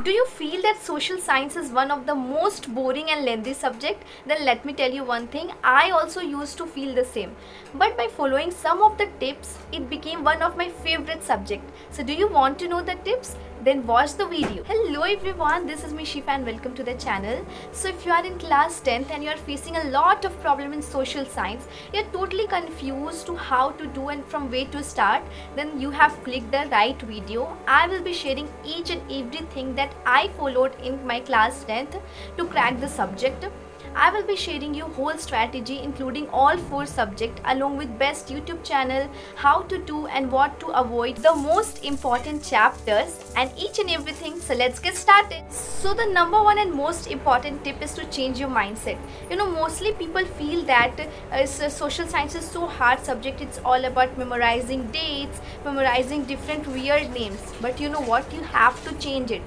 Do you feel that social science is one of the most boring and lengthy subject? Then let me tell you one thing, I also used to feel the same. But by following some of the tips, it became one of my favorite subject. So do you want to know the tips? Then watch the video. Hello everyone, this is me Shifa and welcome to the channel. So if you are in class 10th and you are facing a lot of problem in social science, you are totally confused to how to do and from where to start, then you have clicked the right video. I will be sharing each and everything that I followed in my class 10th to crack the subject. I will be sharing you whole strategy including all 4 subjects along with best YouTube channel, how to do and what to avoid, the most important chapters and each and everything. So let's get started. So the number one and most important tip is to change your mindset. Mostly people feel that social science is so hard subject. It's all about memorizing dates, memorizing different weird names. But you know what? You have to change it.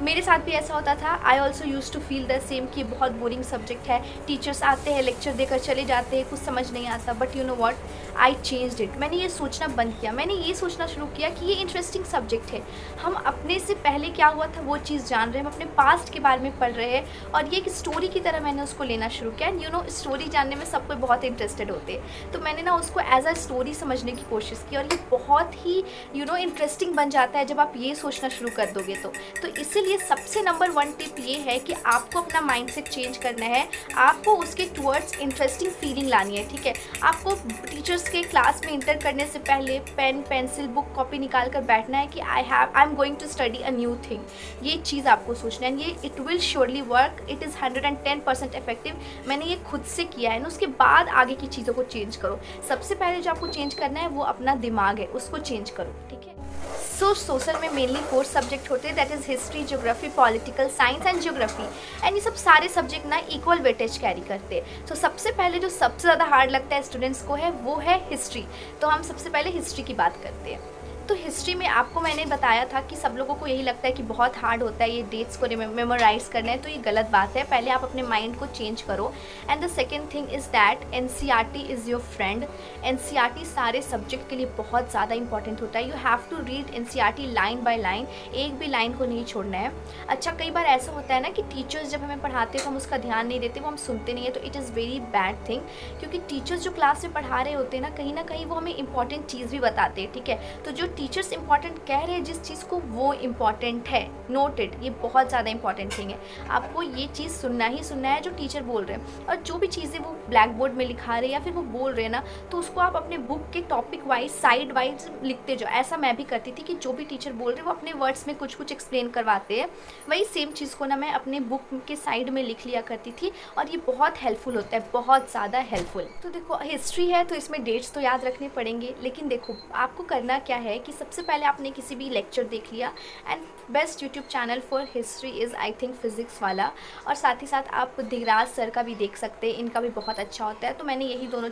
मेरे साथ भी ऐसा होता था. I also use to feel the same कि बहुत boring subject है, teachers आते हैं लेक्चर देकर चले जाते हैं, कुछ समझ नहीं आता. But you know what, I changed it. मैंने ये सोचना बंद किया. मैंने ये सोचना शुरू किया कि ये इंटरेस्टिंग सब्जेक्ट है. हम अपने से पहले क्या हुआ था वो चीज़ जान रहे हैं, हम अपने पास्ट के बारे में पढ़ रहे हैं और ये एक स्टोरी की तरह मैंने उसको लेना शुरू किया. एंड स्टोरी जानने में सब कोई बहुत इंटरेस्टेड होते हैं, तो मैंने ना उसको एज अ स्टोरी समझने की कोशिश की और ये बहुत ही इंटरेस्टिंग बन जाता है जब आप ये सोचना शुरू कर दोगे तो इसीलिए सबसे नंबर 1 टिप ये है कि आपको अपना माइंडसेट चेंज करना है. आपको उसके टुवर्ड्स इंटरेस्टिंग फीलिंग लानी है. ठीक है, आपको टीचर्स के क्लास में इंटर करने से पहले पेन पेंसिल बुक कॉपी निकाल कर बैठना है कि I am going to study a new thing. ये चीज़ आपको सोचना है. ये it will surely work. It is 110% effective. मैंने ये खुद से किया है ना. उसके बाद आगे की चीज़ों को चेंज करो. सबसे पहले जो आपको चेंज करना है वो अपना दिमाग है, उसको चेंज करो. ठीक है. सोशल में मेनली 4 सब्जेक्ट होते हैं, that is history, geography, political science and geography. And ये सब सारे सब्जेक्ट ना इक्वल वेटेज कैरी करते हैं. तो सबसे पहले जो सबसे ज़्यादा हार्ड लगता है स्टूडेंट्स को है वो है हिस्ट्री. तो हम सबसे पहले हिस्ट्री की बात करते हैं. तो हिस्ट्री में आपको मैंने बताया था कि सब लोगों को यही लगता है कि बहुत हार्ड होता है ये डेट्स को मेमोराइज करना है. तो ये गलत बात है. पहले आप अपने माइंड को चेंज करो. And the second thing is that NCERT is your friend. NCERT सारे सब्जेक्ट के लिए बहुत ज़्यादा इंपॉर्टेंट होता है. You have to read NCERT line by line. एक भी लाइन को नहीं छोड़ना है. अच्छा, कई बार ऐसा होता है ना कि टीचर्स जब हमें पढ़ाते हैं तो हम उसका ध्यान नहीं देते, वो हम सुनते नहीं है. तो it is very bad thing, क्योंकि टीचर्स जो क्लास में पढ़ा रहे होते हैं ना कहीं वो हमें इंपॉर्टेंट चीज़ भी बताते हैं. ठीक है, तो जो टीचर्स इंपॉर्टेंट कह रहे हैं जिस चीज़ को, वो इम्पॉर्टेंट है. Note it. ये बहुत ज़्यादा इंपॉर्टेंट थिंग है. आपको ये चीज़ सुनना ही सुनना है जो टीचर बोल रहे हैं. और जो भी चीज़ें वो ब्लैक बोर्ड में लिखा रहे हैं या फिर वो बोल रहे हैं ना, तो उसको आप अपने बुक के टॉपिक वाइज साइड वाइज लिखते जाओ. ऐसा मैं भी करती थी कि जो भी टीचर बोल रहे हैं वो अपने वर्ड्स में कुछ कुछ एक्सप्लेन करवाते हैं. वही सेम चीज़ को ना मैं अपने बुक के साइड में लिख लिया करती थी और ये बहुत हेल्पफुल होता है, बहुत ज़्यादा हेल्पफुल. तो देखो, हिस्ट्री है तो इसमें डेट्स तो याद रखने पड़ेंगे, लेकिन देखो आपको करना क्या है कि सबसे पहले आपने किसी भी लेक्चर देख लिया. And best YouTube channel for history is I think physics वाला. और साथ ही साथ आप धीराज सर का भी देख सकते हैं, इनका भी बहुत अच्छा होता है. तो मैंने यही दोनों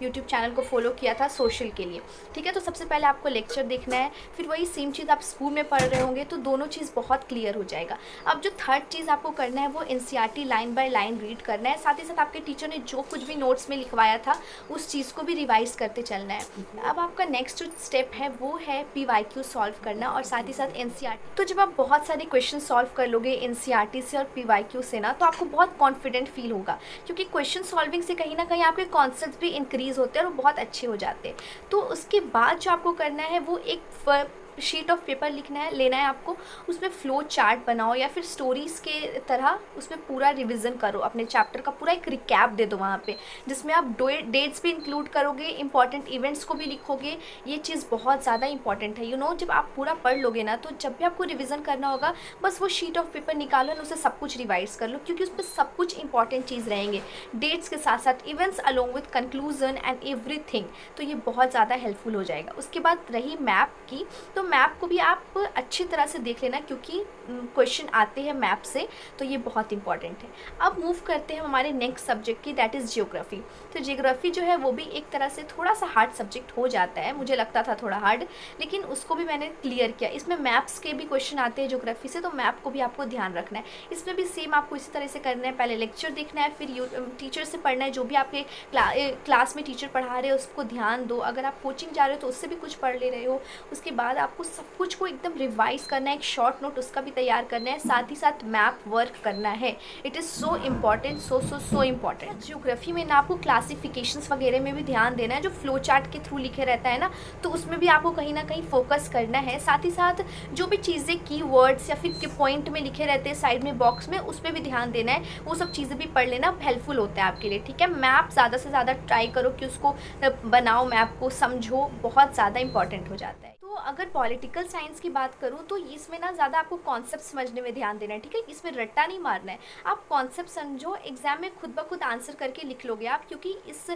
यूट्यूब चैनल को फॉलो किया था सोशल के लिए. ठीक है, तो सबसे पहले आपको लेक्चर देखना है, फिर वही सेम चीज़ आप स्कूल में पढ़ रहे होंगे तो दोनों चीज़ बहुत क्लियर हो जाएगा. अब जो थर्ड चीज़ आपको करना है वो NCERT line by line read करना है. साथ ही साथ आपके टीचर ने जो कुछ भी नोट्स में लिखवाया था उस चीज़ को भी रिवाइज करते चलना है. अब आपका नेक्स्ट जो स्टेप है वो है PYQ सॉल्व करना और साथ ही साथ एनसीईआरटी. तो जब आप बहुत सारे क्वेश्चन सॉल्व कर लोगे एनसीईआरटी से और PYQ से ना, तो आपको बहुत कॉन्फिडेंट फील होगा, क्योंकि क्वेश्चन सॉल्विंग से कहीं ना कहीं आपके कॉन्सेप्ट्स भी इंक्रीज होते हैं और बहुत अच्छे हो जाते हैं. तो उसके बाद जो आपको करना है वो एक शीट ऑफ पेपर लेना है आपको. उसमें फ्लो चार्ट बनाओ या फिर स्टोरीज़ के तरह उसमें पूरा रिवीजन करो. अपने चैप्टर का पूरा एक रिकैप दे दो वहाँ पे, जिसमें आप डेट्स भी इंक्लूड करोगे, इंपॉर्टेंट इवेंट्स को भी लिखोगे. ये चीज़ बहुत ज़्यादा इंपॉर्टेंट है. जब आप पूरा पढ़ लोगे ना, तो जब भी आपको रिवीजन करना होगा बस वो शीट ऑफ पेपर निकालो और उसे सब कुछ रिवाइज कर लो, क्योंकि उस पर सब कुछ इंपॉर्टेंट चीज़ रहेंगे, डेट्स के साथ साथ events along with conclusion and everything. तो ये बहुत ज़्यादा हेल्पफुल हो जाएगा. उसके बाद रही मैप की, तो मैप को भी आप अच्छी तरह से देख लेना, क्योंकि क्वेश्चन आते हैं मैप से, तो ये बहुत इंपॉर्टेंट है. अब मूव करते हैं हमारे नेक्स्ट सब्जेक्ट की, दैट इज़ ज्योग्राफी. तो ज्योग्राफी जो है वो भी एक तरह से थोड़ा सा हार्ड सब्जेक्ट हो जाता है. मुझे लगता था थोड़ा हार्ड, लेकिन उसको भी मैंने क्लियर किया. इसमें मैप्स के भी क्वेश्चन आते हैं ज्योग्राफी से, तो मैप को भी आपको ध्यान रखना है. इसमें भी सेम आपको इसी तरह से करना है. पहले लेक्चर देखना है, फिर टीचर से पढ़ना है. जो भी आपके क्लास में टीचर पढ़ा रहे हो उसको ध्यान दो. अगर आप कोचिंग जा रहे हो तो उससे भी कुछ पढ़ ले रहे हो. उसके बाद आप आपको सब कुछ को एकदम रिवाइज करना है, एक शॉर्ट नोट उसका भी तैयार करना है, साथ ही साथ मैप वर्क करना है। It is so important, so important. Geography में ना आपको क्लासिफिकेशंस वगैरह में भी ध्यान देना है, जो फ्लो चार्ट के थ्रू लिखे रहता है ना, तो उसमें भी आपको कहीं ना कहीं फोकस करना है। साथ ही साथ जो भी चीज़ें की वर्ड्स या फिर के पॉइंट में लिखे रहते हैं साइड में बॉक्स में, उस पर भी ध्यान देना है, वो सब चीज़ें भी पढ़ लेना, हेल्पफुल होता है आपके लिए, ठीक है। मैप ज़्यादा से ज़्यादा ट्राई करो कि उसको बनाओ, मैप को समझो, बहुत ज़्यादा इंपॉर्टेंट हो जाता है। तो अगर पॉलिटिकल साइंस की बात करूँ तो इसमें ना ज़्यादा आपको कॉन्सेप्ट समझने में ध्यान देना है, ठीक है। इसमें रट्टा नहीं मारना है, आप कॉन्सेप्ट समझो, एग्जाम में खुद ब खुद आंसर करके लिख लोगे आप, क्योंकि इस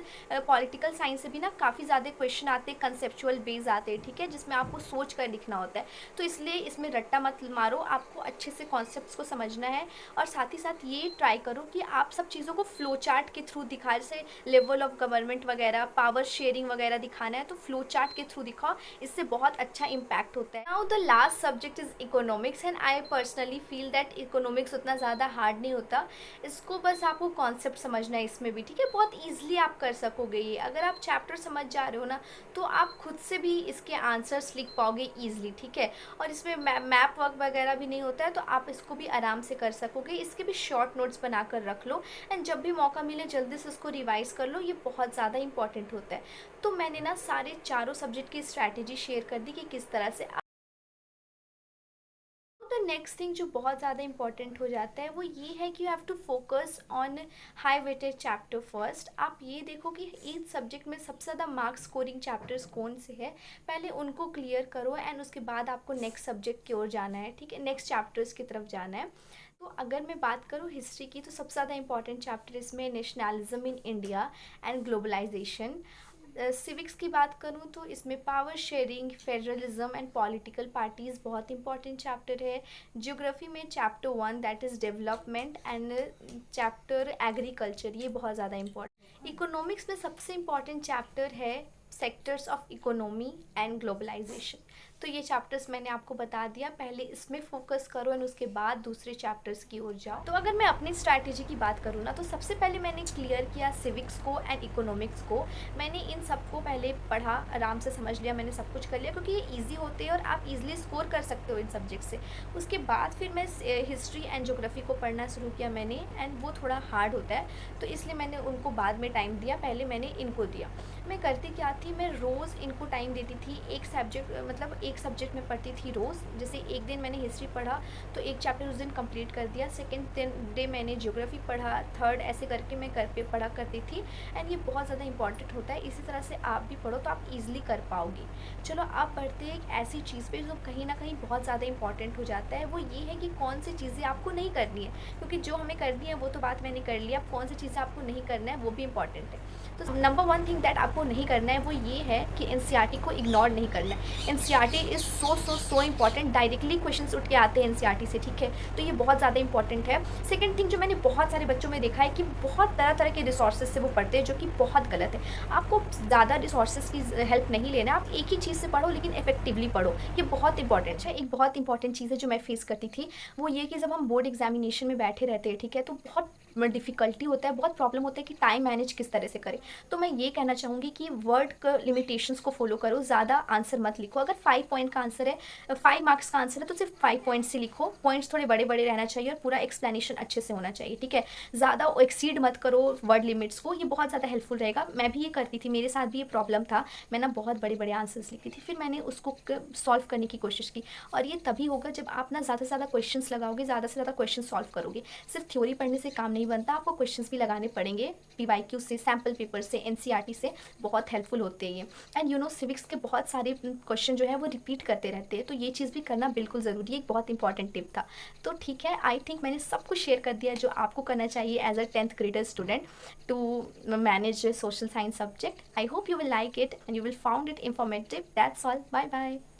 पॉलिटिकल साइंस से भी ना काफ़ी ज़्यादा क्वेश्चन आते हैं, कंसेप्चुअल बेस आते हैं, ठीक है, जिसमें आपको सोच कर लिखना होता है। तो इसलिए इसमें रट्टा मत मारो, आपको अच्छे से कॉन्सेप्ट्स को समझना है। और साथ ही साथ ये ट्राई करो कि आप सब चीज़ों को फ्लो चार्ट के थ्रू दिखा, जैसे लेवल ऑफ गवर्नमेंट वगैरह, पावर शेयरिंग वगैरह दिखाना है तो फ्लो चार्ट के थ्रू दिखाओ, इससे बहुत अच्छा इम्पैक्ट होता है। Now the last subject is economics, and I personally feel that economics उतना ज़्यादा हार्ड नहीं होता, इसको बस आपको कॉन्सेप्ट समझना है इसमें भी, ठीक है, बहुत ईजिली आप कर सकोगे ये। अगर आप चैप्टर समझ जा रहे हो ना तो आप खुद से भी इसके आंसर्स लिख पाओगे ईजिली, ठीक है। और इसमें मैप वर्क वगैरह भी नहीं होता है, तो आप इसको भी आराम से कर सकोगे। इसके भी शॉर्ट नोट्स बनाकर रख लो, एंड जब भी मौका मिले जल्दी से उसको रिवाइज कर लो, ये बहुत ज़्यादा इंपॉर्टेंट होता है। तो मैंने ना सारे चारों सब्जेक्ट की स्ट्रैटेजी शेयर कर दी कि किस तरह से। द नेक्स्ट थिंग जो बहुत ज़्यादा इंपॉर्टेंट हो जाता है वो ये है कि you have to focus on high weightage chapter first. आप ये देखो कि ईच सब्जेक्ट में सबसे ज़्यादा मार्क्स स्कोरिंग चैप्टर्स कौन से हैं, पहले उनको क्लियर करो, एंड उसके बाद आपको नेक्स्ट सब्जेक्ट की ओर जाना है, ठीक है, नेक्स्ट चैप्टर्स की तरफ जाना है। तो अगर मैं बात करूँ हिस्ट्री की तो सबसे ज़्यादा इंपॉर्टेंट चैप्टर इसमें nationalism in India and globalisation. Civics की बात करूँ तो इसमें power sharing, federalism and political parties बहुत इंपॉर्टेंट चैप्टर है। ज्योग्राफी में chapter 1 that is development, and chapter agriculture, ये बहुत ज़्यादा इंपॉर्टेंट। इकोनॉमिक्स में सबसे इंपॉर्टेंट चैप्टर है sectors of economy and globalisation. तो ये चैप्टर्स मैंने आपको बता दिया, पहले इसमें फोकस करो एंड उसके बाद दूसरे चैप्टर्स की ओर जाओ। तो अगर मैं अपनी स्ट्रैटेजी की बात करूँ ना तो सबसे पहले मैंने क्लियर किया सिविक्स को एंड इकोनॉमिक्स को। मैंने इन सबको पहले पढ़ा, आराम से समझ लिया, मैंने सब कुछ कर लिया, क्योंकि ये ईजी होते हैं और आप ईजिली स्कोर कर सकते हो इन सब्जेक्ट से। उसके बाद फिर मैं हिस्ट्री एंड ज्योग्राफी को पढ़ना शुरू किया मैंने, एंड वो थोड़ा हार्ड होता है तो इसलिए मैंने उनको बाद में टाइम दिया, पहले मैंने इनको दिया। मैं करती क्या थी, मैं रोज़ इनको टाइम देती थी, एक सब्जेक्ट में पढ़ती थी रोज़। जैसे एक दिन मैंने हिस्ट्री पढ़ा तो एक चैप्टर उस दिन कंप्लीट कर दिया, सेकंड डे मैंने ज्योग्राफी पढ़ा, थर्ड ऐसे करके मैं पढ़ा करती थी। एंड ये बहुत ज़्यादा इंपॉर्टेंट होता है, इसी तरह से आप भी पढ़ो तो आप ईजिली कर पाओगे। चलो आप बढ़ते हैं एक ऐसी चीज़ पे जो कहीं ना कहीं बहुत ज़्यादा इंपॉर्टेंट हो जाता है, वो ये है कि कौन सी चीज़ें आपको नहीं करनी है, क्योंकि जो हमें करनी है वो तो बात मैंने कर लिया, अब कौन सी चीज़ें आपको नहीं करना है वो भी इंपॉर्टेंट है। तो नंबर 1 थिंग दैट आपको नहीं करना है वो ये है कि एनसीईआरटी को इग्नोर नहीं करना है। NCERT is so important, directly questions उठ के आते हैं एनसीईआरटी से, ठीक है, तो ये बहुत ज़्यादा इंपॉर्टेंट है। सेकंड थिंग जो मैंने बहुत सारे बच्चों में देखा है कि बहुत तरह के रिसोर्सेज से वो पढ़ते हैं, जो कि बहुत गलत है। आपको ज़्यादा रिसोर्सेज की हेल्प नहीं लेना, आप एक ही चीज़ से पढ़ो लेकिन इफेक्टिवली पढ़ो, ये बहुत इंपॉर्टेंट है। एक बहुत इंपॉर्टेंट चीज़ है जो मैं फेस करती थी वो ये कि जब हम बोर्ड एग्जामिनेशन में बैठे रहते हैं, ठीक है, तो बहुत डिफ़िकल्टी होता है, बहुत प्रॉब्लम होता है कि टाइम मैनेज किस तरह से करें। तो मैं ये कहना चाहूँगी कि वर्ड का लिमिटेशंस को फॉलो करो, ज़्यादा आंसर मत लिखो। अगर 5 पॉइंट का आंसर है, 5 मार्क्स का आंसर है तो सिर्फ 5 पॉइंट से लिखो, पॉइंट्स थोड़े बड़े बड़े रहना चाहिए और पूरा एक्सप्लेनेशन अच्छे से होना चाहिए, ठीक है। ज़्यादा एक्सीड मत करो वर्ड लिमिट्स को, ये बहुत ज़्यादा हेल्पफुल रहेगा। मैं भी ये करती थी, मेरे साथ भी ये प्रॉब्लम था, मैं ना बहुत बड़े बड़े आंसर्स लिखती थी, फिर मैंने उसको सॉल्व करने की कोशिश की। और ये तभी होगा जब आप ना ज़्यादा से ज़्यादा क्वेश्चन लगाओगे, ज़्यादा से ज़्यादा क्वेश्चन सॉल्व करोगे। सिर्फ थ्योरी पढ़ने से काम नहीं बनता, आपको क्वेश्चन भी लगाने पड़ेंगे, पीवाईक्यू से, सैम्पल पेपर से, एनसीईआरटी से, बहुत हेल्पफुल होते हैं ये। एंड यू नो सिविक्स के बहुत सारे क्वेश्चन जो है वो रिपीट करते रहते हैं, तो ये चीज़ भी करना बिल्कुल ज़रूरी है, एक बहुत इंपॉर्टेंट टिप था। तो ठीक है, आई थिंक मैंने सब कुछ शेयर कर दिया जो आपको करना चाहिए as a 10th grader student to manage social science subject. I hope you will like it and you will found it informative. That's all. Bye bye.